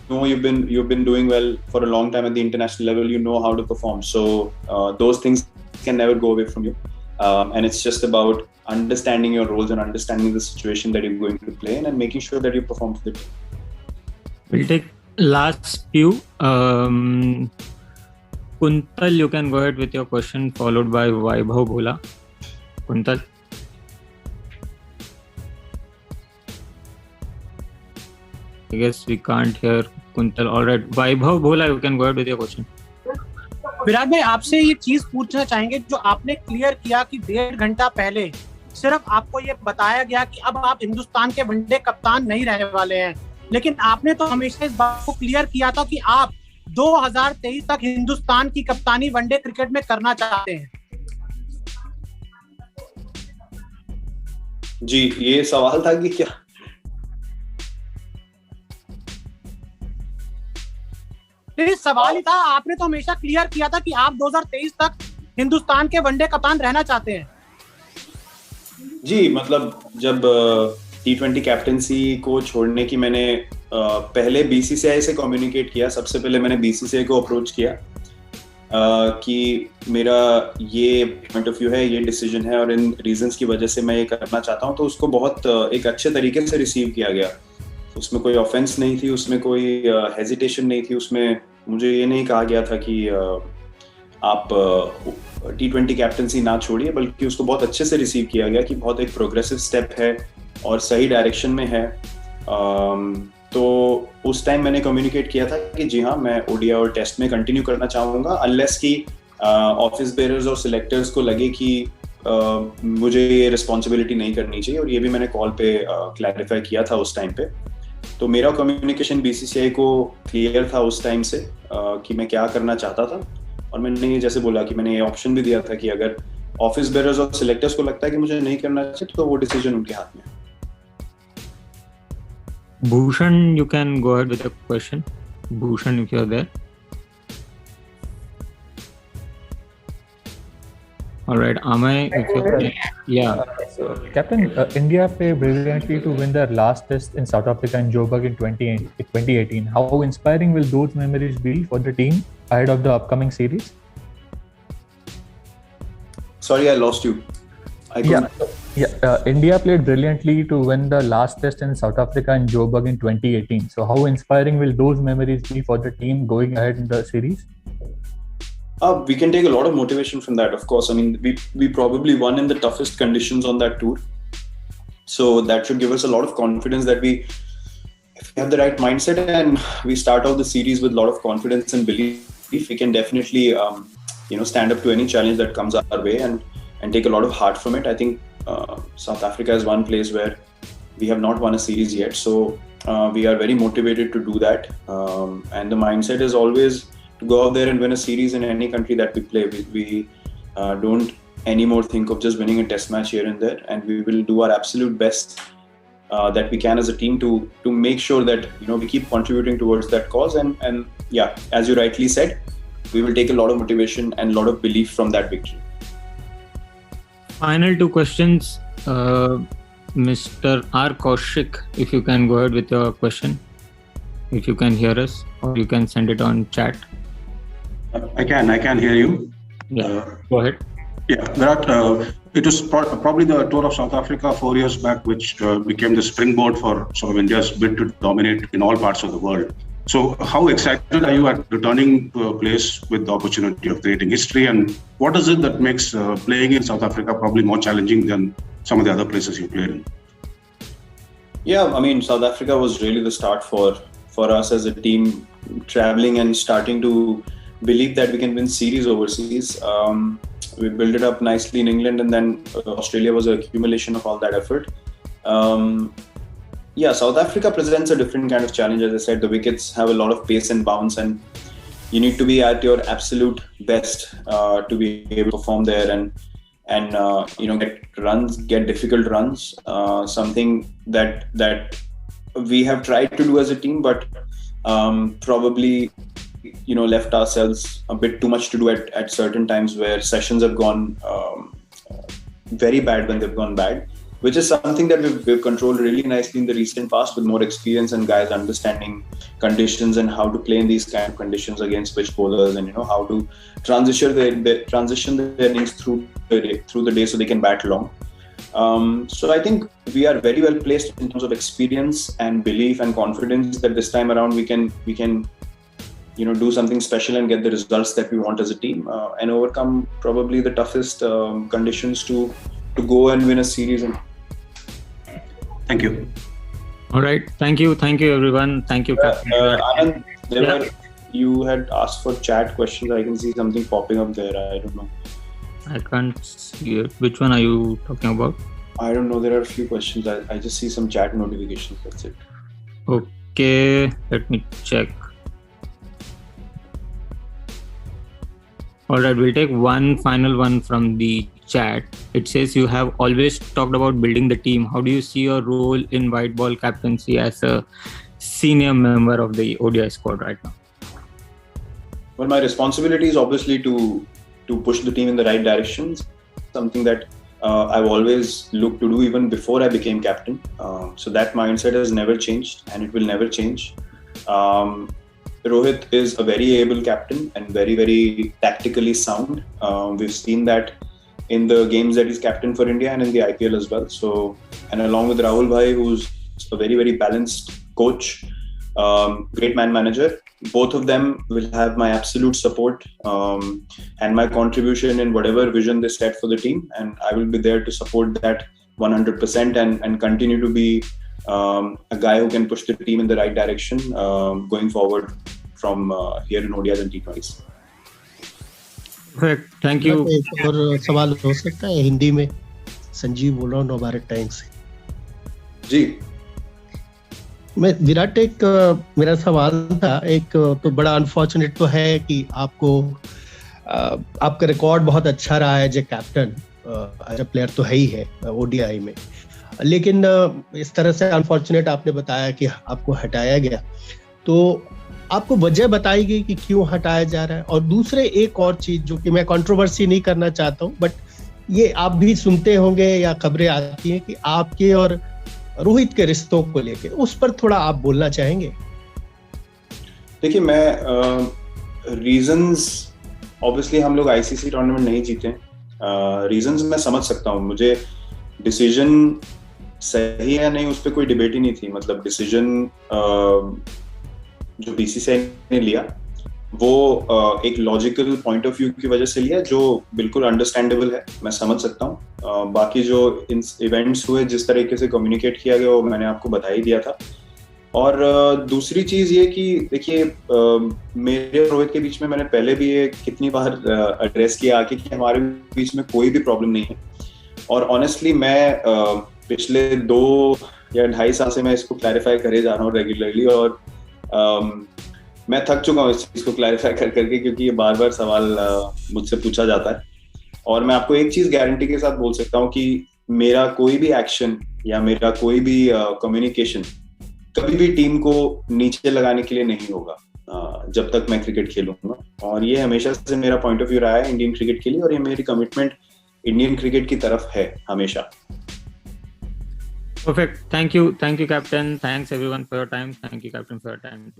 know you've been doing well for a long time at the international level. You know how to perform. So those things can never go away from you. And it's just about understanding your roles and understanding the situation that you're going to play in and making sure that you perform for the team. We'll take last few. Kuntal, you can go ahead with your question, followed by Vaibhav Bhola. Kuntal. I guess we can't hear Kuntal. All right, Vaibhav Bhola, you can go ahead with your question. Virat भाई, आपसे ये चीज पूछना चाहेंगे, जो आपने clear किया कि 1.5 घंटा पहले सिर्फ आपको ये बताया गया कि अब आप हिंदुस्तान के वनडे कप्तान नहीं रहने वाले हैं, लेकिन आपने तो हमेशा इस बात को क्लियर किया था कि आप 2023 तक हिंदुस्तान की कप्तानी वनडे क्रिकेट में करना चाहते हैं। जी, ये सवाल था कि क्या? नहीं, सवाल ही था। आपने तो हमेशा क्लियर किया था कि आप 2023 तक हिंदुस्तान के वनडे कप्तान रहना चाहते हैं। जी, मतलब जब T20 कैप्टनसी को छोड़ने की मैंने पहले BCCI से कम्युनिकेट किया। सबसे पहले मैंने BCCI को अप्रोच किया कि मेरा ये पॉइंट ऑफ व्यू है, ये डिसीजन है और इन रीजंस की वजह से मैं ये करना चाहता हूँ। तो उसको बहुत एक अच्छे तरीके से रिसीव किया गया। उसमें कोई ऑफेंस नहीं थी, उसमें कोई हेजिटेशन नहीं थी। उसमें मुझे ये नहीं कहा गया था कि आप T20 कैप्टनसी ना छोड़िए, बल्कि उसको बहुत अच्छे से रिसीव किया गया कि बहुत एक प्रोग्रेसिव स्टेप है और सही डायरेक्शन में है। तो उस टाइम मैंने कम्युनिकेट किया था कि जी हाँ, मैं ODI और टेस्ट में कंटिन्यू करना चाहूँगा, अनलेस कि ऑफिस बेयरर्स और सिलेक्टर्स को लगे कि मुझे ये रिस्पॉन्सिबिलिटी नहीं करनी चाहिए। और ये भी मैंने कॉल पे क्लैरिफाई किया था उस टाइम पे। तो मेरा कम्युनिकेशन BCCI को क्लियर था उस टाइम से कि मैं क्या करना चाहता था। और मैंने ये जैसे बोला कि मैंने ये ऑप्शन भी दिया था कि अगर ऑफिस बेयरर्स और सिलेक्टर्स को लगता है कि मुझे नहीं करना चाहिए, तो वो डिसीजन उनके हाथ में है। Bhushan, you can go ahead with your question. Bhushan, if you're there. All right, Amay, if you're there. Yeah. So, Captain, India played brilliantly to win their last test in South Africa in Joburg in 2018. How inspiring will those memories be for the team ahead of the upcoming series? Sorry, I lost you. India played brilliantly to win the last test in South Africa in Joburg in 2018. So how inspiring will those memories be for the team going ahead in the series? We can take a lot of motivation from that, of course. I mean, we probably won in the toughest conditions on that tour. So that should give us a lot of confidence that if we have the right mindset and we start out the series with a lot of confidence and belief, we can definitely stand up to any challenge that comes our way and take a lot of heart from it. I think South Africa is one place where we have not won a series yet. So we are very motivated to do that. And the mindset is always to go out there and win a series in any country that we play. We don't anymore think of just winning a test match here and there. And we will do our absolute best that we can as a team to make sure that we keep contributing towards that cause. And yeah, as you rightly said, we will take a lot of motivation and a lot of belief from that victory. Final two questions. Mr. R. Kaushik, if you can go ahead with your question, if you can hear us, or you can send it on chat. I can hear you. Yeah, go ahead. Yeah, Virat, it was probably the tour of South Africa 4 years back, which became the springboard for sort of India's bid to dominate in all parts of the world. So how excited are you at returning to a place with the opportunity of creating history, and what is it that makes playing in South Africa probably more challenging than some of the other places you played in? Yeah, I mean, South Africa was really the start for us as a team, traveling and starting to believe that we can win series overseas. We built it up nicely in England, and then Australia was an accumulation of all that effort. Yeah, South Africa presents a different kind of challenge. As I said, the wickets have a lot of pace and bounce, and you need to be at your absolute best to be able to perform there and get difficult runs. Something that we have tried to do as a team, but probably left ourselves a bit too much to do at certain times where sessions have gone very bad when they've gone bad. which is something that we've controlled really nicely in the recent past with more experience and guys understanding conditions and how to play in these kind of conditions against switch bowlers, and how to transition their innings through the day so they can bat long. So I think we are very well placed in terms of experience and belief and confidence that this time around we can do something special and get the results that we want as a team, and overcome probably the toughest conditions to go and win a series. Thank you. All right. Thank you everyone. Thank you, Captain. Anand, you had asked for chat questions. I can see something popping up there. I don't know. I can't see it. Which one are you talking about? I don't know. There are a few questions. I just see some chat notifications. That's it. Okay. Let me check. All right. We'll take one final one from the chat. It says, you have always talked about building the team. How do you see your role in white ball captaincy as a senior member of the ODI squad right now? Well, my responsibility is obviously to push the team in the right direction, something that I've always looked to do even before I became captain. So that mindset has never changed, and it will never change. Rohit is a very able captain and very, very tactically sound. We've seen that in the games that he's captain for India and in the IPL as well. So, and along with Rahul Bhai, who's a very, very balanced coach, great man manager, both of them will have my absolute support and my contribution in whatever vision they set for the team. And I will be there to support that 100% and continue to be a guy who can push the team in the right direction going forward from here in ODIs and T20s. Perfect. Thank you. एक और सवाल हो सकता है हिंदी में? संजीव बोल रहा हूँ नवभारत टाइम्स से। जी मैं विराट, एक मेरा सवाल था, एक तो बड़ा अनफॉर्चुनेट तो है कि आपका रिकॉर्ड बहुत अच्छा रहा है as a captain, as a player तो है ही है ओडीआई में, लेकिन इस तरह से अनफॉर्चुनेट आपने बताया कि आपको हटाया गया, तो आपको वजह बताई गई कि क्यों हटाया जा रहा है? और दूसरे एक और चीज जो कि मैं कंट्रोवर्सी नहीं करना चाहता हूँ, बट ये आप भी सुनते होंगे या खबरें आती हैं कि आपके और रोहित के रिश्तों को लेके, उस पर थोड़ा आप बोलना चाहेंगे? देखिए, मैं रीजंस ऑब्वियसली हम लोग आईसीसी टूर्नामेंट नहीं जीते, रीजंस मैं समझ सकता हूँ। मुझे डिसीजन सही है नहीं उस पर कोई डिबेट ही नहीं थी। मतलब डिसीजन जो बीसीसीआई ने लिया वो एक लॉजिकल पॉइंट ऑफ व्यू की वजह से लिया, जो बिल्कुल अंडरस्टैंडेबल है, मैं समझ सकता हूँ। बाकी जो इवेंट्स हुए, जिस तरीके से कम्युनिकेट किया गया, वो मैंने आपको बता ही दिया था। और दूसरी चीज ये कि देखिए, मेरे और रोहित के बीच में मैंने पहले भी ये कितनी बार एड्रेस किया आके कि हमारे बीच में कोई भी प्रॉब्लम नहीं है। और ऑनेस्टली मैं पिछले 2 या 2.5 साल से मैं इसको क्लैरिफाई करे जा रहा हूँ रेगुलरली, और मैं थक चुका हूँ इस चीज को क्लैरिफाई करके, क्योंकि ये बार बार सवाल मुझसे पूछा जाता है। और मैं आपको एक चीज गारंटी के साथ बोल सकता हूँ कि मेरा कोई भी एक्शन या मेरा कोई भी कम्युनिकेशन कभी भी टीम को नीचे लगाने के लिए नहीं होगा जब तक मैं क्रिकेट खेलूंगा। और ये हमेशा से मेरा पॉइंट ऑफ व्यू रहा है इंडियन क्रिकेट के लिए, और ये मेरी कमिटमेंट इंडियन क्रिकेट की तरफ है हमेशा। Perfect. Thank you, Captain. Thanks everyone for your time. Thank you, Captain, for your time.